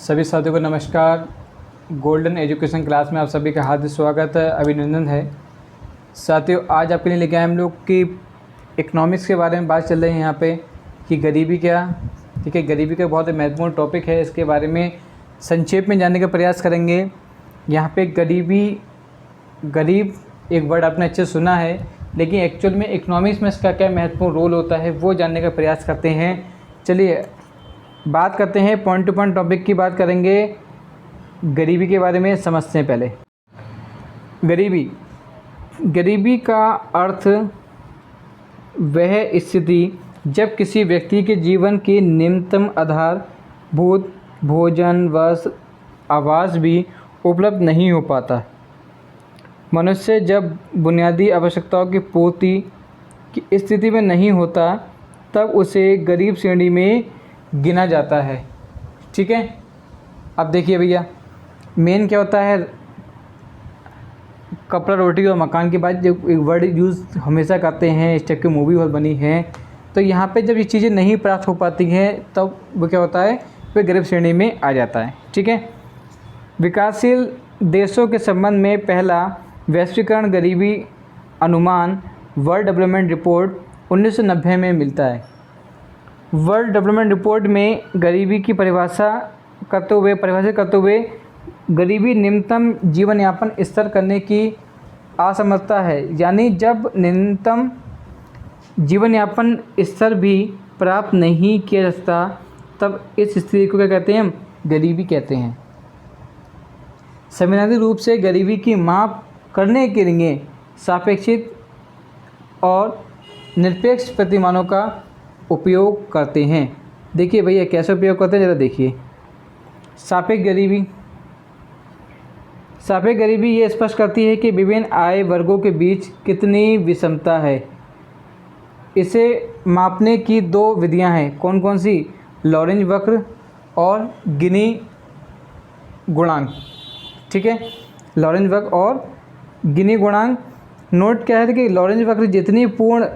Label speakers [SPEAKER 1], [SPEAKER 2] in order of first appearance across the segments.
[SPEAKER 1] सभी साथियों को नमस्कार। गोल्डन एजुकेशन क्लास में आप सभी का हार्दिक स्वागत है, अभिनंदन है। साथियों, आज आपके लिए लेके आए हम लोग कि इकोनॉमिक्स के बारे में बात चल रही है यहाँ पे कि गरीबी क्या। ठीक है, गरीबी का बहुत महत्वपूर्ण टॉपिक है। इसके बारे में संक्षेप में जानने का प्रयास करेंगे। यहाँ पे गरीब एक वर्ड आपने अच्छे सुना है, लेकिन एक्चुअल में इकोनॉमिक्स में इसका क्या महत्वपूर्ण रोल होता है वो जानने का प्रयास करते हैं। चलिए बात करते हैं, पॉइंट टू पॉइंट टॉपिक की बात करेंगे। गरीबी के बारे में समझते हैं पहले। गरीबी का अर्थ वह स्थिति जब किसी व्यक्ति के जीवन के निम्नतम आधारभूत भोजन, वस्त्र, आवास भी उपलब्ध नहीं हो पाता। मनुष्य जब बुनियादी आवश्यकताओं की पूर्ति की स्थिति में नहीं होता, तब उसे गरीब श्रेणी में गिना जाता है। ठीक है, अब देखिए भैया, मेन क्या होता है, कपड़ा, रोटी और मकान के बाद जो एक वर्ड यूज़ हमेशा करते हैं, इस टाइप की मूवी बहुत बनी है। तो यहाँ पे जब ये चीज़ें नहीं प्राप्त हो पाती हैं तब वो क्या होता है, वे गरीब श्रेणी में आ जाता है। ठीक है, विकासशील देशों के संबंध में पहला वैश्वीकरण गरीबी अनुमान वर्ल्ड डेवलपमेंट रिपोर्ट 1990 में मिलता है। वर्ल्ड डेवलपमेंट रिपोर्ट में गरीबी की परिभाषित करते हुए गरीबी निम्नतम जीवन यापन स्तर करने की असमर्थता है। यानी जब निम्नतम जीवन यापन स्तर भी प्राप्त नहीं किया जाता, तब इस स्थिति को क्या कहते हैं, हम गरीबी कहते हैं। संवैधानिक रूप से गरीबी की माप करने के लिए सापेक्षिक और निरपेक्ष प्रतिमानों का उपयोग करते हैं। देखिए भैया कैसे उपयोग करते हैं, ज़रा देखिए। सापेक्ष गरीबी ये स्पष्ट करती है कि विभिन्न आय वर्गों के बीच कितनी विषमता है। इसे मापने की दो विधियां हैं। कौन कौन सी? लॉरेंज वक्र और गिनी गुणांक। ठीक है, लॉरेंज वक्र और गिनी गुणांक। नोट क्या है कि लॉरेंज वक्र जितनी पूर्ण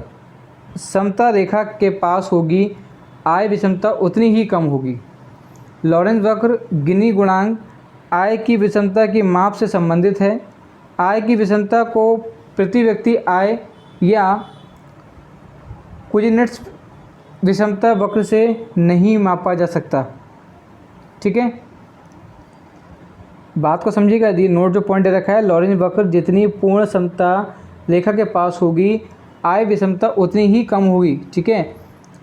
[SPEAKER 1] समता रेखा के पास होगी, आय विषमता उतनी ही कम होगी। लॉरेंज वक्र गिनी गुणांक आय की विषमता की माप से संबंधित है। आय की विषमता को प्रति व्यक्ति आय या कुजिनेट्स विषमता वक्र से नहीं मापा जा सकता। ठीक है, बात को समझिएगा। ये नोट जो पॉइंट रखा है, लॉरेंज वक्र जितनी पूर्ण समता रेखा के पास होगी, आय विषमता उतनी ही कम होगी। ठीक है,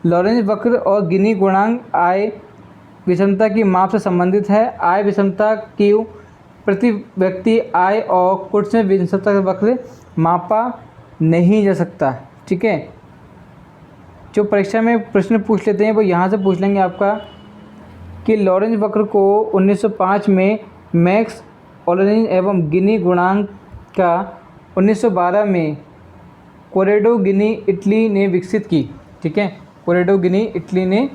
[SPEAKER 1] लॉरेंज वक्र और गिनी गुणांक आय विषमता की माप से संबंधित है। आय विषमता की प्रति व्यक्ति आय और कुजिनेट्स विषमता वक्र मापा नहीं जा सकता। ठीक है, जो परीक्षा में प्रश्न पूछ लेते हैं वो यहाँ से पूछ लेंगे आपका कि लॉरेंज वक्र को 1905 में मैक्स ऑरेंज एवं गिनी गुणांक का 1912 में कोरेडो गिनी इटली ने विकसित की। ठीक है, कोरेडो गिनी इटली ने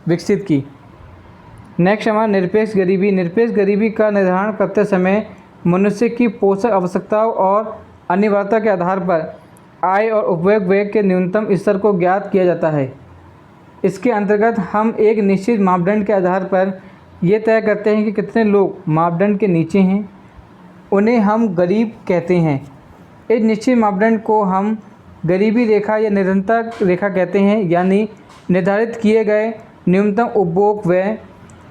[SPEAKER 1] विकसित की। नेक्स्ट हमारा निरपेक्ष गरीबी। निरपेक्ष गरीबी का निर्धारण करते समय मनुष्य की पोषक आवश्यकताओं और अनिवार्यता के आधार पर आय और उपभोग व्यय के न्यूनतम स्तर को ज्ञात किया जाता है। इसके अंतर्गत हम एक निश्चित मापदंड के आधार पर ये तय करते हैं कि कितने लोग मापदंड के नीचे हैं, उन्हें हम गरीब कहते हैं। इस निश्चित मापदंड को हम गरीबी रेखा या निरंतरता रेखा कहते हैं। यानी निर्धारित किए गए न्यूनतम उपभोग व्यय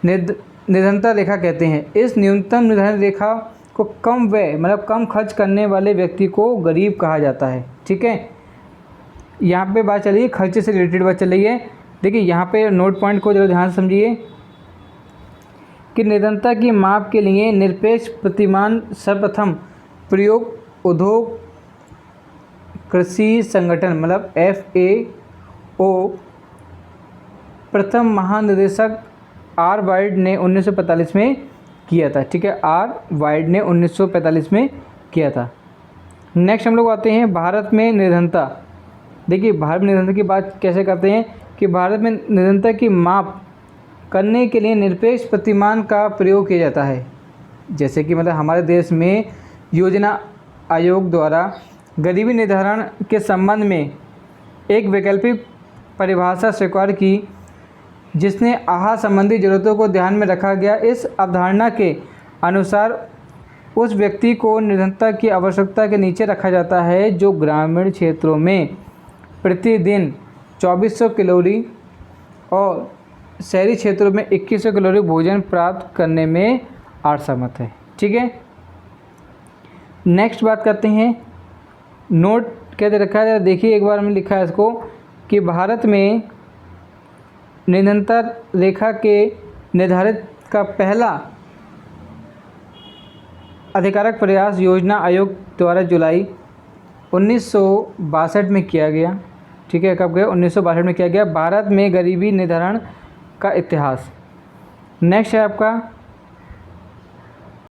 [SPEAKER 1] निरंतरता रेखा कहते हैं। इस न्यूनतम निर्धारित रेखा को कम व्यय मतलब कम खर्च करने वाले व्यक्ति को गरीब कहा जाता है। ठीक है, यहाँ पे बात चलिए खर्चे से रिलेटेड बात चल रही है। देखिए यहाँ पे नोट पॉइंट को जरा ध्यान से समझिए कि निरंतरता की माप के लिए निरपेक्ष प्रतिमान सर्वप्रथम प्रयोग उद्योग कृषि संगठन मतलब FAO प्रथम महानिदेशक आर वाइड ने 1945 में किया था। ठीक है, आर वाइड ने 1945 में किया था। नेक्स्ट हम लोग आते हैं भारत में निरंतरता। देखिए भारत में निरंतरता की बात कैसे करते हैं कि भारत में निरंतरता की माप करने के लिए निरपेक्ष प्रतिमान का प्रयोग किया जाता है। जैसे कि मतलब हमारे देश में योजना आयोग द्वारा गरीबी निर्धारण के संबंध में एक वैकल्पिक परिभाषा स्वीकार की जिसने आहार संबंधी ज़रूरतों को ध्यान में रखा गया। इस अवधारणा के अनुसार उस व्यक्ति को निर्धनता की आवश्यकता के नीचे रखा जाता है जो ग्रामीण क्षेत्रों में प्रतिदिन 2400 कैलोरी और शहरी क्षेत्रों में 2100 कैलोरी भोजन प्राप्त करने में असमर्थ है। ठीक है, नेक्स्ट बात करते हैं। नोट क्या दे रखा है, देखिए एक बार हमने लिखा है इसको कि भारत में निर्धनता रेखा के निर्धारित का पहला अधिकारक प्रयास योजना आयोग द्वारा जुलाई 1962 में किया गया। ठीक है, कब गया? 1962 में किया गया। भारत में गरीबी निर्धारण का इतिहास। नेक्स्ट है आपका